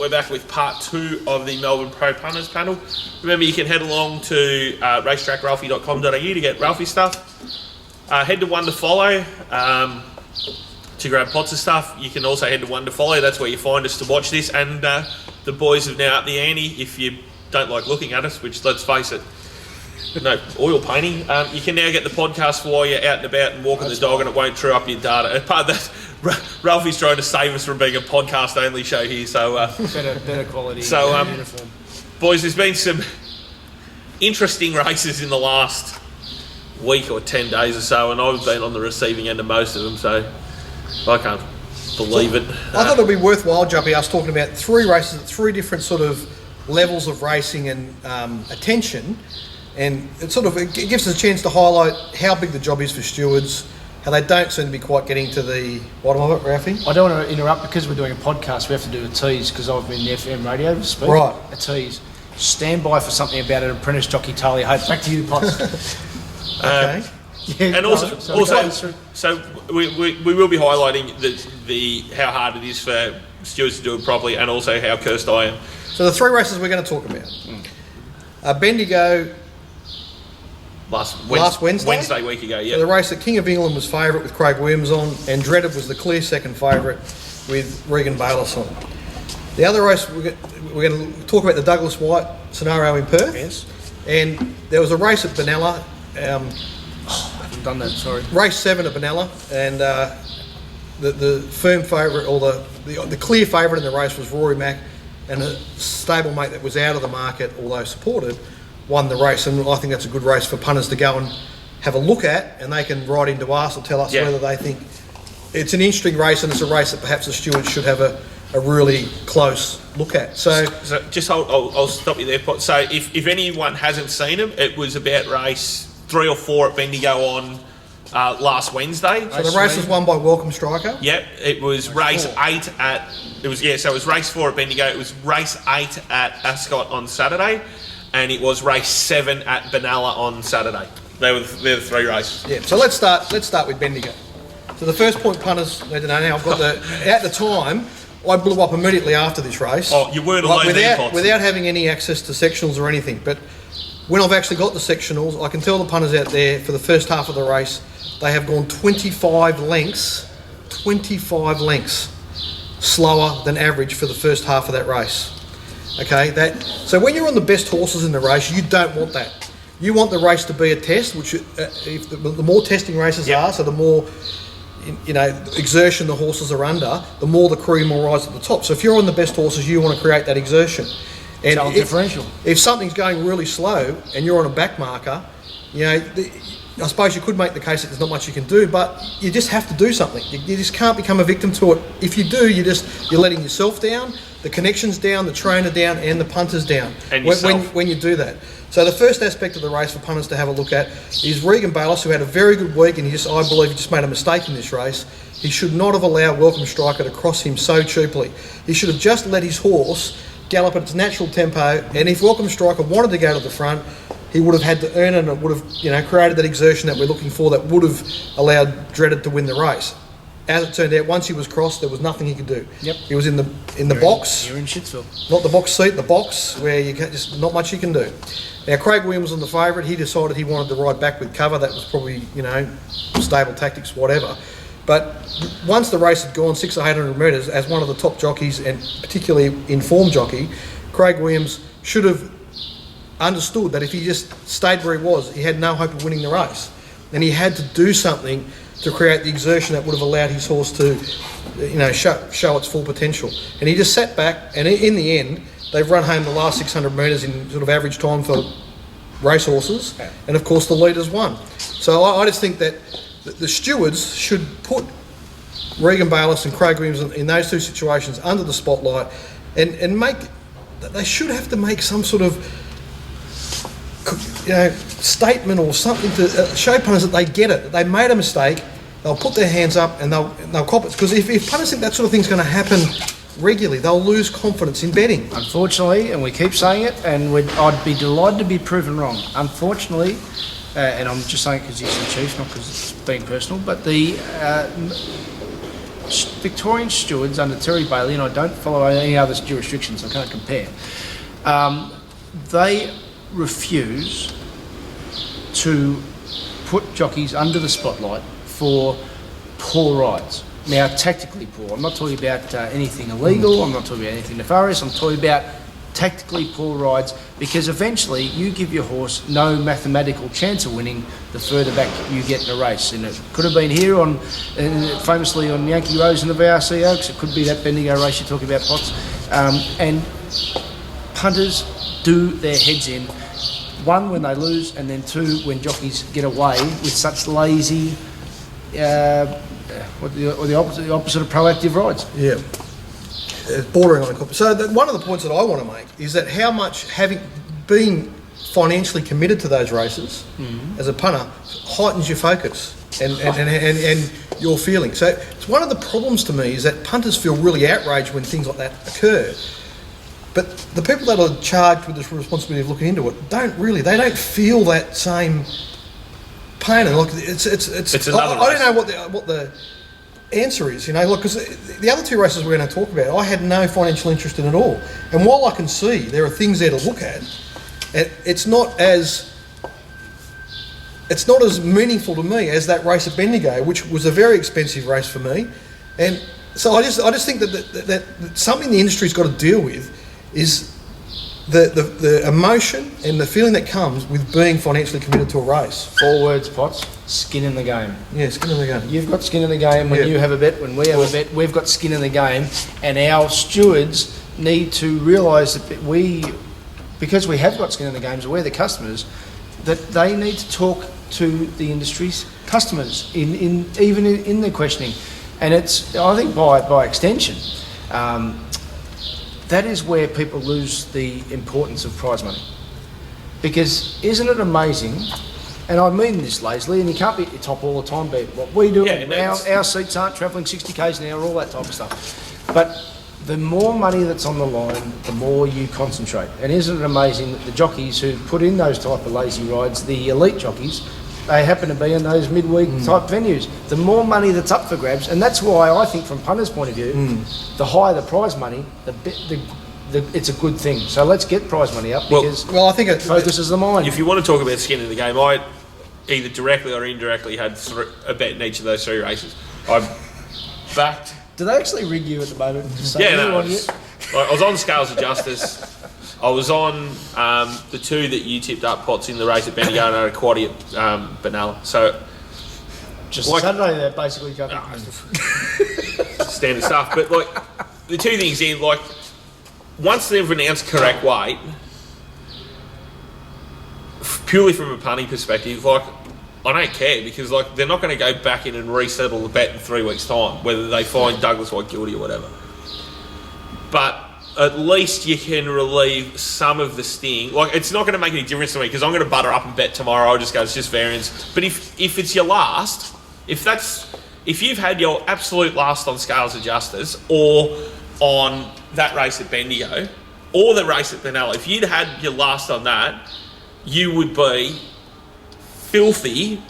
we're back with part 2 of the Melbourne Pro Punters panel. Remember, you can head along to racetrackralphie.com.au to get Ralphie stuff. Head to One to Follow to grab pots of stuff. You can also head to One to Follow. That's where you find us to watch this. And the boys have now upped the ante. If you don't like looking at us, which, let's face it, no oil painting, you can now get the podcast for while you're out and about and walking the dog, and it won't true up your data. And part of that, Ralphie's trying to save us from being a podcast only show here, so better quality. So uniform. Boys, there's been some interesting races in the last week or 10 days or so, and I've been on the receiving end of most of them, so I can't believe it. I thought it would be worthwhile, Jumpy, us talking about 3 races at 3 different sort of levels of racing and attention. And it gives us a chance to highlight how big the job is for stewards, how they don't seem to be quite getting to the bottom of it, Ralphie. I don't want to interrupt because we're doing a podcast. We have to do a tease because I've been in the FM radio to speak. Right. A tease. Stand by for something about an apprentice jockey, Talia Hope. Back to you, Potts. Okay. And we will be highlighting the how hard it is for stewards to do it properly, and also how cursed I am. So the 3 races we're going to talk about. Bendigo. Last Wednesday week ago, yeah. So the race that King of England was favourite with Craig Williams on, and Dreaded was the clear second favourite with Regan Bayliss on. The other race, we're going to talk about the Douglas White scenario in Perth. Yes. And there was a race at Benalla. I haven't done that, sorry. Race 7 at Benalla, and the firm favourite, or the clear favourite in the race was Rory Mack, and a stablemate that was out of the market, although supported, won the race. And I think that's a good race for punters to go and have a look at, and they can write into us or tell us whether they think it's an interesting race, and it's a race that perhaps the stewards should have a really close look at. So just I'll stop you there. So if anyone hasn't seen them, it was about race 3 or 4 at Bendigo on last Wednesday. So the race was won by Welcome Striker. Yep, it was race 8 at. It was So it was race 4 at Bendigo. It was race 8 at Ascot on Saturday, and it was race 7 at Benalla on Saturday. They're the 3 races. Yeah. So let's start with Bendigo. So the first point punters need to know now. I've got at the time, I blew up immediately after this race. Oh, you weren't alone without having any access to sectionals or anything. But when I've actually got the sectionals, I can tell the punters out there for the first half of the race, they have gone 25 lengths slower than average for the first half of that race. Okay, so when you're on the best horses in the race, you don't want that. You want the race to be a test, which if the more testing races are, so the more exertion the horses are under, the more the cream will rise at the top. So if you're on the best horses, you want to create that exertion. And differential. If something's going really slow and you're on a back marker, I suppose you could make the case that there's not much you can do, but you just have to do something. You just can't become a victim to it. If you do, you're letting yourself down, the connections down, the trainer down, and the punters down. And when you do that. So the first aspect of the race for punters to have a look at is Regan Bayliss, who had a very good week, and I believe he just made a mistake in this race. He should not have allowed Welcome Striker to cross him so cheaply. He should have just let his horse gallop at its natural tempo, and if Welcome Striker wanted to go to the front, he would have had to earn it, and it would have created that exertion that we're looking for that would have allowed Dreaded to win the race. As it turned out, once he was crossed, there was nothing he could do. Yep. He was in the box. You're in Shitsville. Not the box seat, the box, where just not much you can do. Now, Craig Williams was the favourite. He decided he wanted to ride back with cover. That was probably, stable tactics, whatever. But once the race had gone 600 or 800 metres, as one of the top jockeys, and particularly informed jockey, Craig Williams should have understood that if he just stayed where he was, he had no hope of winning the race. And he had to do something to create the exertion that would have allowed his horse to, show its full potential. And he just sat back, and in the end, they've run home the last 600 metres in sort of average time for racehorses, and of course the leaders won. So I just think that the stewards should put Regan Bayliss and Craig Williams in those 2 situations under the spotlight, and they should have to make some sort of statement or something to show punters that they get it, that they made a mistake. They'll put their hands up and they'll cop it. Because if punters think that sort of thing's going to happen regularly, they'll lose confidence in betting. Unfortunately, and we keep saying it, and I'd be delighted to be proven wrong. Unfortunately, and I'm just saying it because he's the chief, not because it's being personal, but Victorian stewards under Terry Bailey, and I don't follow any other jurisdictions, I can't compare, they refuse to put jockeys under the spotlight for poor rides. Now, tactically poor. I'm not talking about anything illegal, I'm not talking about anything nefarious, I'm talking about tactically poor rides, because eventually you give your horse no mathematical chance of winning the further back you get in a race. And it could have been here famously on Yankee Rose in the VRC Oaks, it could be that Bendigo race you're talking about, Potts. And punters do their heads in, one, when they lose, and then two, when jockeys get away with such lazy, the opposite of proactive rides. Yeah. Bordering on a so one of the points that I want to make is that how much being financially committed to those races as a punter heightens your focus and your feeling. So it's one of the problems to me is that punters feel really outraged when things like that occur. But the people that are charged with this responsibility of looking into it don't feel that same pain. And like it's another I don't know what the answer is, because the other two races we're going to talk about, I had no financial interest in at all. And while I can see there are things there to look at, it's not as meaningful to me as that race at Bendigo, which was a very expensive race for me. And so I just think that something the industry's got to deal with is the emotion and the feeling that comes with being financially committed to a race. 4 words, Potts: skin in the game. Yeah, skin in the game. You've got skin in the game when you have a bet, when we have a bet, we've got skin in the game, and our stewards need to realise that because we have got skin in the game, so we're the customers, that they need to talk to the industry's customers even in their questioning. And it's, I think by extension, that is where people lose the importance of prize money. Because isn't it amazing, and I mean this lazily, and you can't be at your top all the time, but what we do, our seats aren't travelling 60 k's an hour, all that type of stuff. But the more money that's on the line, the more you concentrate. And isn't it amazing that the jockeys who put in those type of lazy rides, the elite jockeys, they happen to be in those midweek type venues. The more money that's up for grabs, and that's why I think from punters' point of view, the higher the prize money, it's a good thing. So let's get prize money up because I think it focuses the mind. If you want to talk about skin in the game, I either directly or indirectly had a bet in each of those 3 races. I backed. Do they actually rig you at the moment? I was on Scales of Justice. I was on the 2 that you tipped up, Potts, in the race at Bendigo, and I had a quaddie at Benalla. So just Saturday, they're basically jumping. Standard stuff. But the 2 things in, once they've announced correct weight, purely from a punting perspective, I don't care because they're not going to go back in and resettle the bet in 3 weeks' time, whether they find Douglas White guilty or whatever. But at least you can relieve some of the sting. It's not going to make any difference to me because I'm going to butter up and bet tomorrow. I'll just go, it's just variance. But if it's your last, if you've had your absolute last on Scales of Justice or on that race at Bendigo or the race at Benalla, if you'd had your last on that, you would be filthy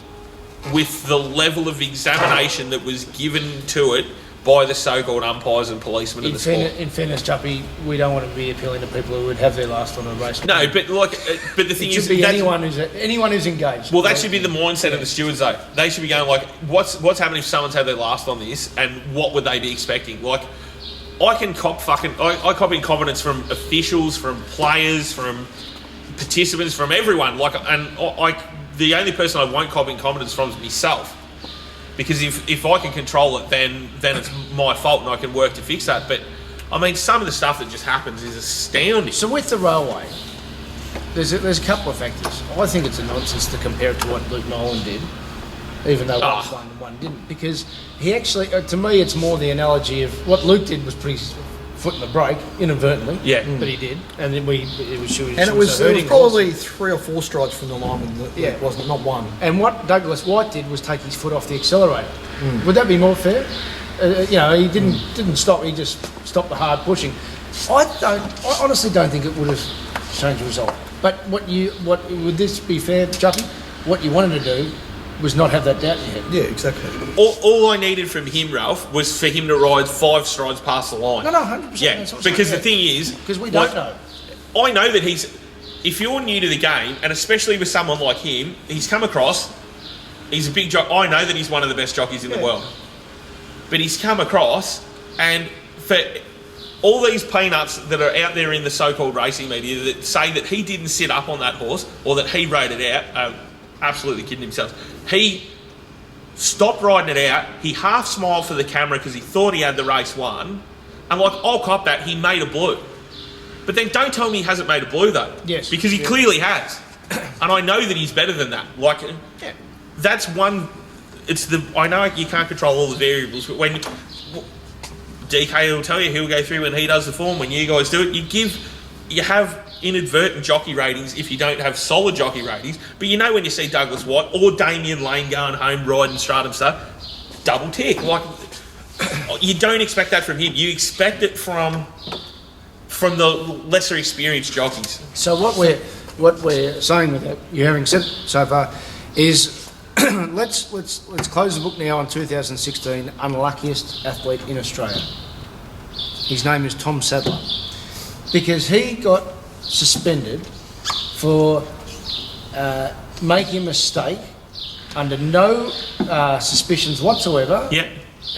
with the level of examination that was given to it by the so-called umpires and policemen of the sport. In fairness, Juppy, we don't want to be appealing to people who would have their last on a race. No, but the thing is, should be anyone who's engaged. Well, that should be the mindset of the stewards, though. They should be going what's happening if someone's had their last on this, and what would they be expecting? I can cop cop incompetence from officials, from players, from participants, from everyone. The only person I won't cop incompetence from is myself. Because if I can control it, then it's my fault and I can work to fix that. But, some of the stuff that just happens is astounding. So with the railway, there's a couple of factors. I think it's a nonsense to compare it to what Luke Nolan did, even though one didn't. Because he actually, to me, it's more the analogy of what Luke did was pretty foot in the brake, inadvertently. Yeah. But he did. And then it was probably 3 or 4 strides from the line. It wasn't, not one. And what Douglas White did was take his foot off the accelerator. Would that be more fair? He didn't stop. He just stopped the hard pushing. I honestly don't think it would have changed the result. But would this be fair, Chucky? What you wanted to do was not have that doubt in your head. Yeah, exactly. All I needed from him, Ralph, was for him to ride 5 strides past the line. No, 100%. Yeah, that's what I'm because the saying. thing is... Because we don't know. I know that if you're new to the game, and especially with someone like him, he's come across, he's a big jockey. I know that he's one of the best jockeys in the world. But he's come across, and for all these peanuts that are out there in the so-called racing media that say that he didn't sit up on that horse, or that he rode it out, absolutely kidding himself. He stopped riding it out, he half smiled for the camera because he thought he had the race won, and like, I'll cop that, he made a blue. But then don't tell me he hasn't made a blue though. Yes. Because he clearly has. And I know that he's better than that. Like, that's one... I know you can't control all the variables, but when DK will tell you, he'll go through when he does the form, when you guys do it, you have inadvertent jockey ratings if you don't have solid jockey ratings, but you know when you see Douglas White or Damien Lane going home riding Stratum stuff, double tick. Like, you don't expect that from him. You expect it from the lesser experienced jockeys. So what we're saying with that, you having said so far, is let's close the book now on 2016 unluckiest athlete in Australia. His name is Tom Sadler, because he got suspended for making a mistake under no suspicions whatsoever. Yeah.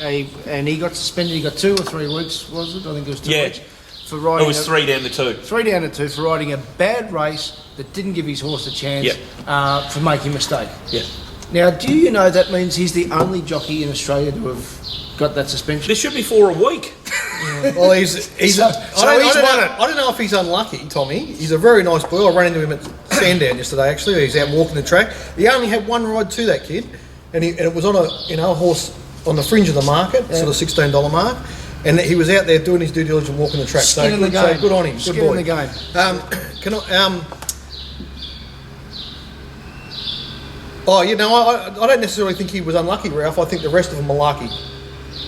And he got suspended. He got 2 or 3 weeks, was it? I think it was 2 weeks. For It riding was 3 down to 2. 3 down to 2 for riding a bad race that didn't give his horse a chance for making a mistake. Yeah. Now, do you know that means he's the only jockey in Australia to have got that suspension? There should be 4 a week. Well, he's So he's won it. I don't know if he's unlucky, Tommy. He's a very nice boy. I ran into him at Sandown yesterday, actually. He's out walking the track. He only had 1 ride to that kid, and it was on a horse on the fringe of the market, sort of $16 mark, and he was out there doing his due diligence, walking the track. Skin in the game. So good on him. Skin Good boy. in the game. I don't necessarily think he was unlucky, Ralph. I think the rest of them are lucky.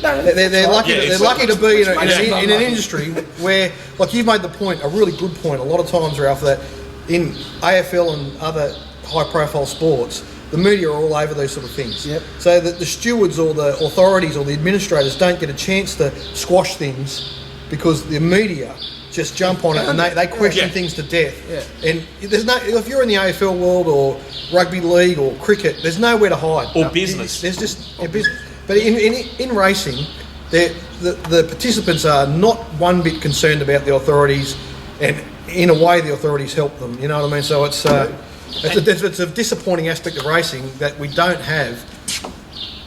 No, They're lucky. Yeah, They're lucky to be in an unlucky. industry where, like you've made the point, a really good point. A lot of times, Ralph, that in AFL and other high-profile sports, the media are all over those sort of things. Yep. So that the stewards or the authorities or the administrators don't get a chance to squash things because the media just jump on it and they question things to death. Yeah. And there's no, if you're in the AFL world or rugby league or cricket, there's nowhere to hide. Or business. There's just business. But in racing, the participants are not one bit concerned about the authorities, and in a way, the authorities help them. You know what I mean? So it's a disappointing aspect of racing that we don't have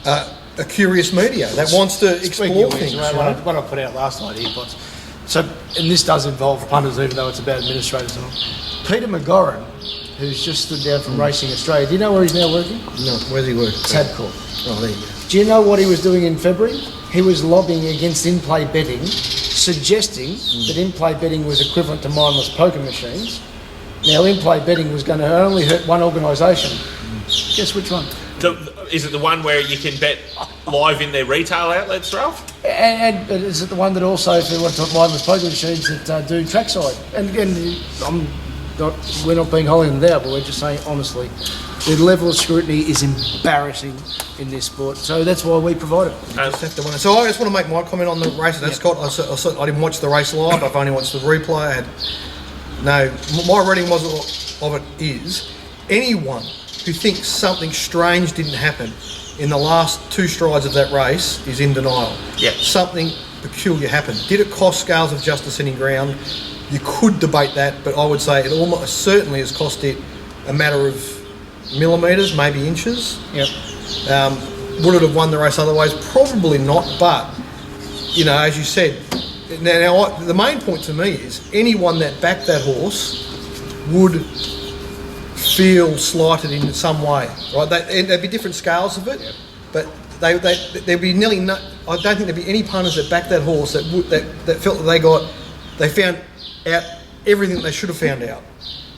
a curious media that wants to explore things. What I put out last night, earpods. So, and this does involve punters, even though it's about administrators and all. Peter McGorran, who's just stood down from Racing Australia, do you know where he's now working? No, where's he working? Tabcorp. Oh, there you go. Do you know what he was doing in February? He was lobbying against in-play betting, suggesting that in-play betting was equivalent to mindless poker machines. Now, in-play betting was going to only hurt one organisation. Guess which one? Is it the one where you can bet live in their retail outlets, Ralph? And is it the one that also, if you want to talk mindless poker machines, that do trackside? And again, we're not being holding them down, but we're just saying honestly, the level of scrutiny is embarrassing in this sport. So that's why we provide it. So I just want to make my comment on the race. That's Scott. I didn't watch the race live. I've only watched the replay. My reading of it is anyone who thinks something strange didn't happen in the last 2 strides of that race is in denial. Yeah. Something peculiar happened. Did it cost Scales of Justice any ground? You could debate that, but I would say it almost certainly has cost it a matter of millimetres, maybe inches. Yep. Would it have won the race otherwise? Probably not, but, as you said, now the main point to me is anyone that backed that horse would feel slighted in some way, right? There'd be different scales of it, but there'd be nearly no. I don't think there'd be any punters that backed that horse that felt that they found out everything they should have found out.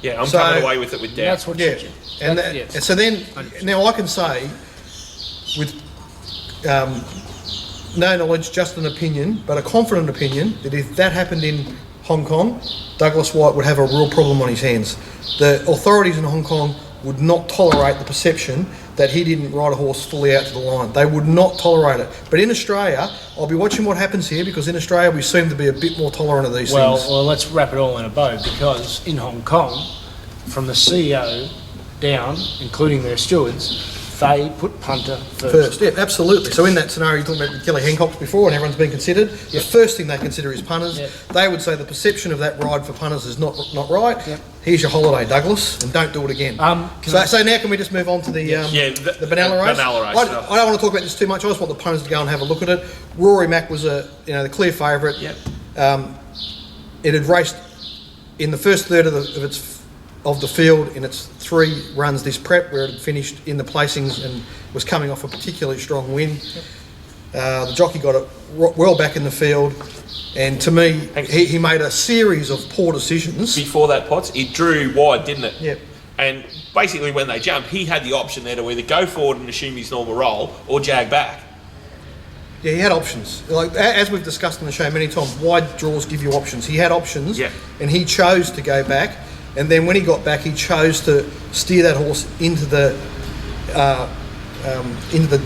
Yeah, I'm coming away with it with doubt. That's what you and so then now I can say with no knowledge, just an opinion, but a confident opinion that if that happened in Hong Kong, Douglas White would have a real problem on his hands. The authorities in Hong Kong would not tolerate the perception that he didn't ride a horse fully out to the line. They would not tolerate it. But in Australia, I'll be watching what happens here, because in Australia we seem to be a bit more tolerant of these things. Well, let's wrap it all in a bow, because in Hong Kong, from the CEO down, including their stewards, they put punter first. Yeah, absolutely. So in that scenario, you talked about Kelly Hancock's before, and everyone's been considered. The first thing they consider is punters. Yep. They would say the perception of that ride for punters is not right. Yep. Here's your holiday, Douglas, and don't do it again. So now can we just move on to the the Benalla race? Benalla race, I don't want to talk about this too much. I just want the punters to go and have a look at it. Rory Mack was the clear favourite. Yep. It had raced in the first third of the field in its 3 runs this prep, where it had finished in the placings and was coming off a particularly strong win. The jockey got it well back in the field, and to me, he made a series of poor decisions. Before that, Potts, it drew wide, didn't it? Yep. And basically when they jumped, he had the option there to either go forward and assume his normal role or jag back. Yeah, he had options. Like, as we've discussed on the show many times, wide draws give you options. He had options, and he chose to go back. And then when he got back, he chose to steer that horse into the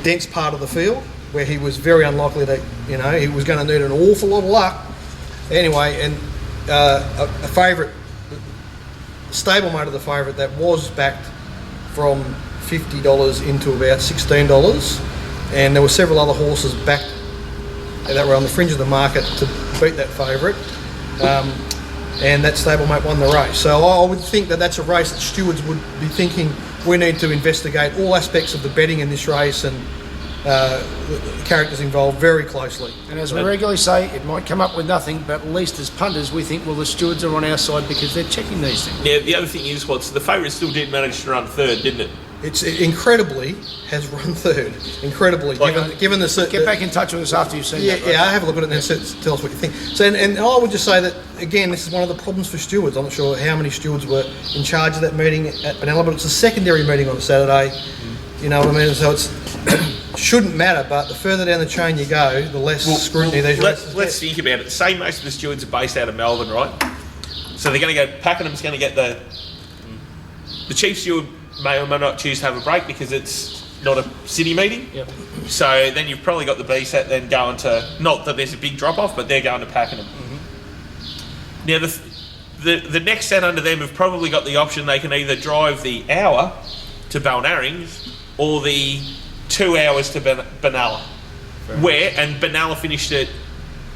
dense part of the field, where he was very unlikely to, he was going to need an awful lot of luck. Anyway, and a favourite, stablemate of the favourite that was backed from $50 into about $16, and there were several other horses backed that were on the fringe of the market to beat that favourite. And that stablemate won the race. So I would think that that's a race that stewards would be thinking, we need to investigate all aspects of the betting in this race and the characters involved very closely. And as we regularly say, it might come up with nothing, but at least as punters, we think, well, the stewards are on our side because they're checking these things. Yeah, the other thing is, the favourite still did manage to run third, didn't it? It's incredibly has run third. Incredibly, given the get back in touch with us after you've seen that. Yeah, have a look at it and then tell us what you think. So, and I would just say that again, this is one of the problems for stewards. I'm not sure how many stewards were in charge of that meeting at Benalla, but it's a secondary meeting on a Saturday. You know what I mean? So it shouldn't matter, but the further down the chain you go, the less scrutiny these races Let's think about it. Say most of the stewards are based out of Melbourne, right? So they're going to go. Pakenham's going to get the chief steward. May or may not choose to have a break because it's not a city meeting. Yep. So then you've probably got the B set then going to, not that there's a big drop off, but they're going to Pakenham. Mm-hmm. Now the next set under them have probably got the option they can either drive the hour to Balnarring or the 2 hours to Benalla. And Benalla finished it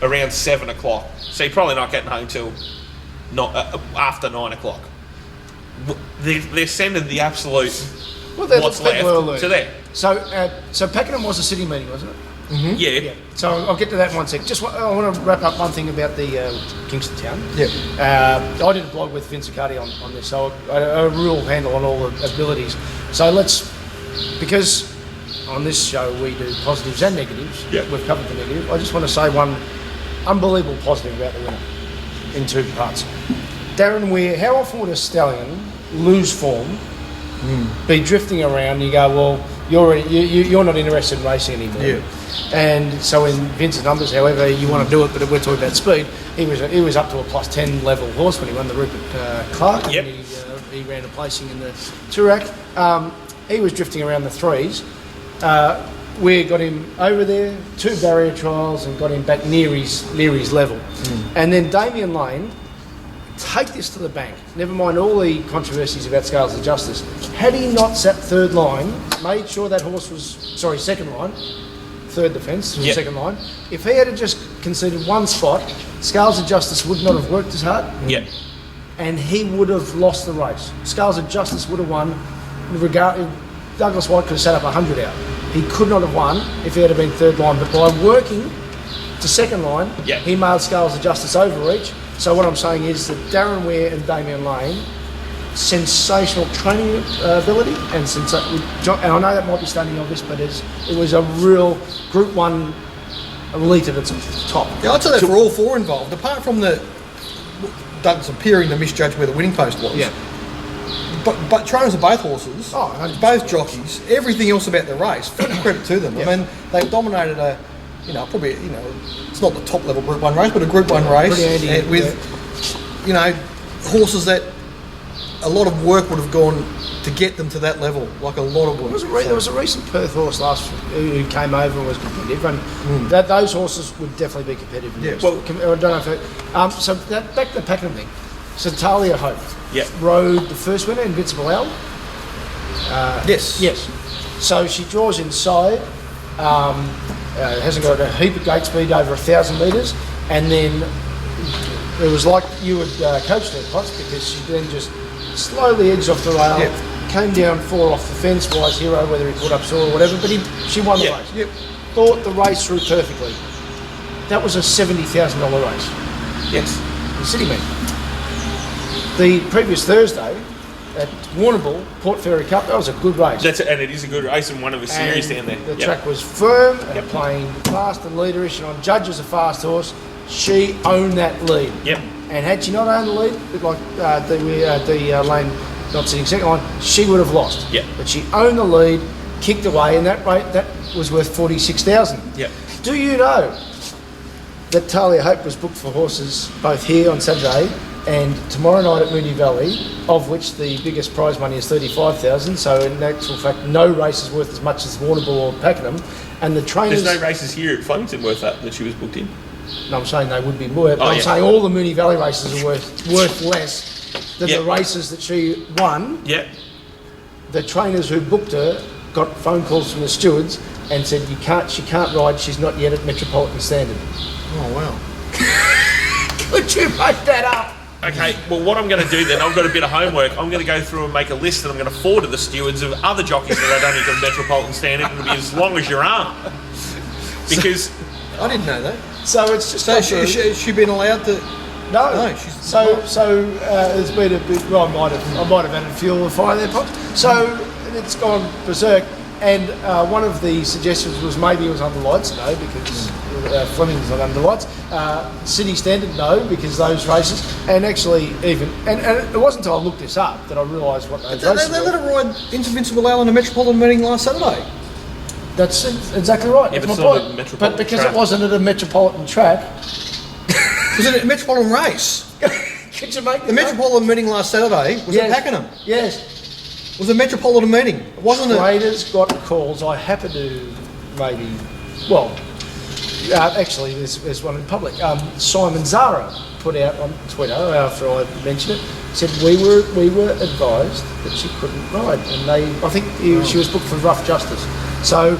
around 7 o'clock. So you're probably not getting home till after 9 o'clock. They're sending the absolute what's left to them. So Pakenham was a city meeting, wasn't it? Mm-hmm. Yeah. So I'll get to that in 1 sec. I want to wrap up one thing about the Kingston Town. Yeah. I did a blog with Vince Accardi on this, so I had a real handle on all the abilities. So because on this show we do positives and negatives. Yeah. We've covered the negative. I just want to say one unbelievable positive about the winner in 2 parts. Darren Weir, how often would a stallion lose form, be drifting around, and you go, well, you're not interested in racing anymore. Yeah. And so in Vince's numbers, however you want to do it, but we're talking about speed, he was up to a +10 level horse when he won the Rupert Clark. Yep. And he ran a placing in the Toorak. He was drifting around the 3s. We got him over there, 2 barrier trials, and got him back near his level. And then Damien Lane, take this to the bank. Never mind all the controversies about Scales of Justice. Had he not sat 3rd line, made sure that horse was, 2nd line, 3rd defence was 2nd line. If he had just conceded 1 spot, Scales of Justice would not have worked as hard. Yeah. And he would have lost the race. Scales of Justice would have won. Douglas White could have sat up 100 out. He could not have won if he had been 3rd line. But by working to 2nd line, he mailed Scales of Justice overreach. So what I'm saying is that Darren Weir and Damien Lane, sensational training ability, and I know that might be standing obvious, but it was a real Group 1 elite at its top. Yeah, I'd say that for all 4 involved, apart from the Douglas appearing to misjudge where the winning post was. Yeah. But trainers of both horses, 100%. both jockeys, everything else about the race, full credit to them. Yeah. I mean, they dominated it's not the top level Group 1 race, but a Group 1 race with, horses that a lot of work would have gone to get them to that level, like a lot of them. There was a recent Perth horse who came over and was competitive, and those horses would definitely be competitive. Yeah. Well, I don't know if back to the Pakenham thing. So Talia Hope rode the first winner, Invincible Owl. Yes. Yes. So she draws inside. Hasn't got a heap of gate speed over 1,000 metres, and then it was like you would coach her, Potts, because she then just slowly edged off the rail, came down 4 off the fence, Wise Hero, whether he put up saw or whatever, but she won the race. Yep. Thought the race through perfectly. That was a $70,000 race. Yes. The City Meet. The previous Thursday at Warrnambool, Port Fairy Cup, that was a good race. And it is a good race and one of a series down there. The track was firm and playing fast and leaderish, and on Judge as a fast horse, she owned that lead. Yep. And had she not owned the lead, a bit like the lane not sitting second line, she would have lost. Yep. But she owned the lead, kicked away, and that was worth 46,000. Yep. Do you know that Talia Hope was booked for horses both here on Saturday and tomorrow night at Moonee Valley, of which the biggest prize money is 35,000. So in actual fact, no race is worth as much as Warrnambool or Pakenham. And the trainers... There's no races here at Flemington worth that she was booked in. No, I'm saying they would be more. But I'm saying all the Moonee Valley races are worth less than the races that she won. Yeah. The trainers who booked her got phone calls from the stewards and said she can't ride. She's not yet at Metropolitan Standard. Oh wow! Could you make that up? Okay, well, what I'm going to do then, I've got a bit of homework. I'm going to go through and make a list, and I'm going to forward to the stewards of other jockeys that I don't think are Metropolitan Standard. It'll be as long as your arm, because I didn't know that. So it's just So she been allowed to? No. She's there's been a bit. Well, I might have added fuel to the fire there, Pops. So it's gone berserk. And one of the suggestions was maybe it was under lights. No, because Flemington's not under lights. City Standard, no, because those races. And actually, and it wasn't until I looked this up that I realised what those races They were. let her ride Invincible Owl in a Metropolitan meeting last Saturday. That's exactly right. Yeah, That's but my it's not point. a metropolitan But because track. it wasn't at a metropolitan track, Was it a Metropolitan race? could you make The Metropolitan meeting last Saturday was at Pakenham. Yes. It was a Metropolitan meeting. It wasn't a... Traders got calls. I happen to maybe, well, actually there's one in public. Simon Zara put out on Twitter after I mentioned it, said we were advised that she couldn't ride, and I think she was booked for rough justice. So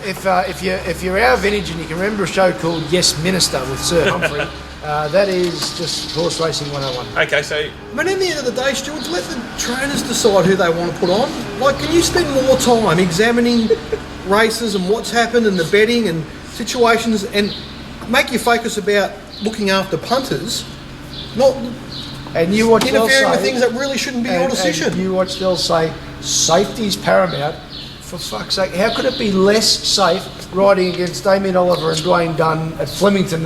if you're our vintage and you can remember a show called Yes Minister with Sir Humphrey, that is just horse racing 101. okay, so But in the end of the day, Stuart, let the trainers decide who they want to put on. Like, can you spend more time examining races and what's happened and the betting and situations, and make your focus about looking after punters, not And you watch interfering with things that really shouldn't be your decision. And you watch they'll say safety's paramount. For fuck's sake, how could it be less safe riding against Damien Oliver and Dwayne Dunn at Flemington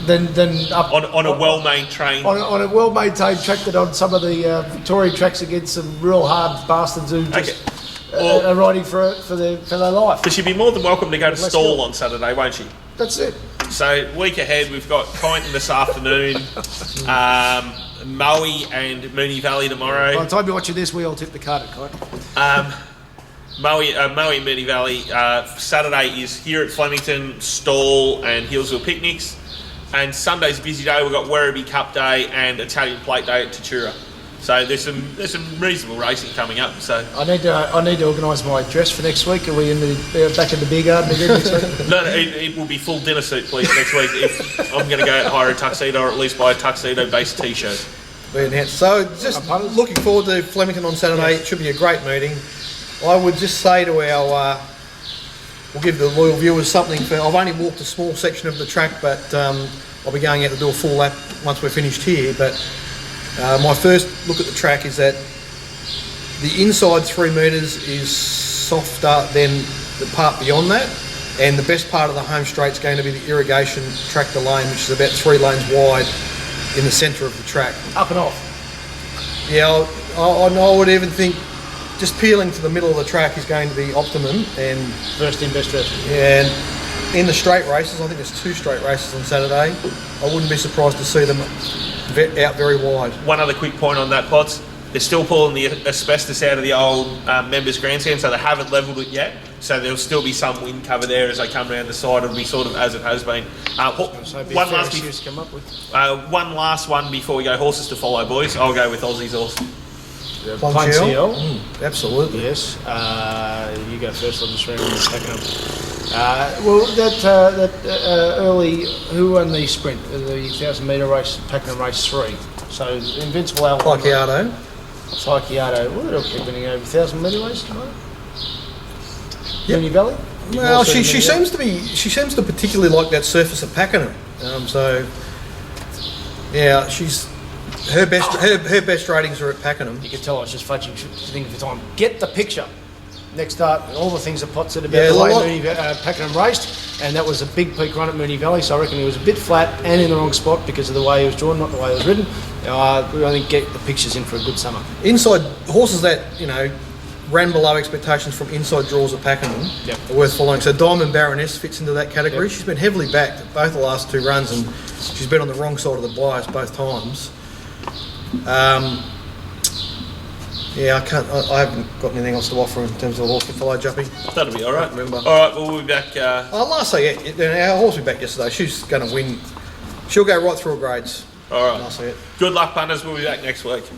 than up on a well-maintained... on a well-maintained track than on some of the Victorian tracks against some real hard bastards who just are riding for their life. But she'd be more than welcome to go to Let's Stall go. on Saturday, won't she? That's it. So, week ahead, we've got Kyneton this afternoon, Maui and Moonee Valley tomorrow. By the time you're watching this, we all tip the card at Kite. Maui and Moonee Valley. Saturday is here at Flemington, Stall and Hillsville Picnics. And Sunday's a busy day. We've got Werribee Cup Day and Italian Plate Day at Tatura. So there's some reasonable racing coming up. So I need to organise my dress for next week. Are we in the back in the beer garden again next week? no, it will be full dinner suit, please, next week. If I'm going to go hire a tuxedo, or at least buy a tuxedo-based T-shirt. So just looking forward to Flemington on Saturday. It should be a great meeting. I would just say to our, we'll give the loyal viewers something for, I've only walked a small section of the track, but I'll be going out to do a full lap once we're finished here. But my first look at the track is that the inside 3 metres is softer than the part beyond that. And the best part of the home straight is going to be the irrigation tractor lane, which is about 3 lanes wide in the centre of the track. Up and off. Yeah, I would even think just peeling to the middle of the track is going to be optimum. And First in, best dressed. and in the straight races, I think there's 2 straight races on Saturday. I wouldn't be surprised to see them out very wide. One other quick point on that, Potts. They're still pulling the asbestos out of the old members' grandstand, so they haven't levelled it yet. So there'll still be some wind cover there as they come around the side. It'll be sort of as it has been. One last one before we go. Horses to follow, boys. I'll go with Aussie's horse. Pontiel? Absolutely. Yes. You go first. I'll just remember Pakenham. Well, that early, who won the sprint? The 1,000 metre race, Pakenham race 3. So Invincible Alpha. Tychiato. Well, they'll keep winning over 1,000 metre race tomorrow. Mooney Valley. Well, she seems to particularly like that surface of Pakenham. So yeah, her best ratings are at Pakenham. You can tell I was just fudging thinking for time. Get the picture. Next start, all the things that Pot said about the way Pakenham raced, and that was a big peak run at Mooney Valley, so I reckon he was a bit flat and in the wrong spot because of the way he was drawn, not the way he was ridden. We only get the pictures in for a good summer. Inside horses that, ran below expectations from inside draws at Pakenham are worth following. So Diamond Baroness fits into that category. She's been heavily backed at both the last 2 runs, and she's been on the wrong side of the bias both times. I haven't got anything else to offer in terms of the horse to follow, Juppy. That'll be all right. Remember. All right, well, we'll be back. Last say, our horse will be back yesterday. She's going to win. She'll go right through all grades. All right. Last say it. Good luck, punters. We'll be back next week.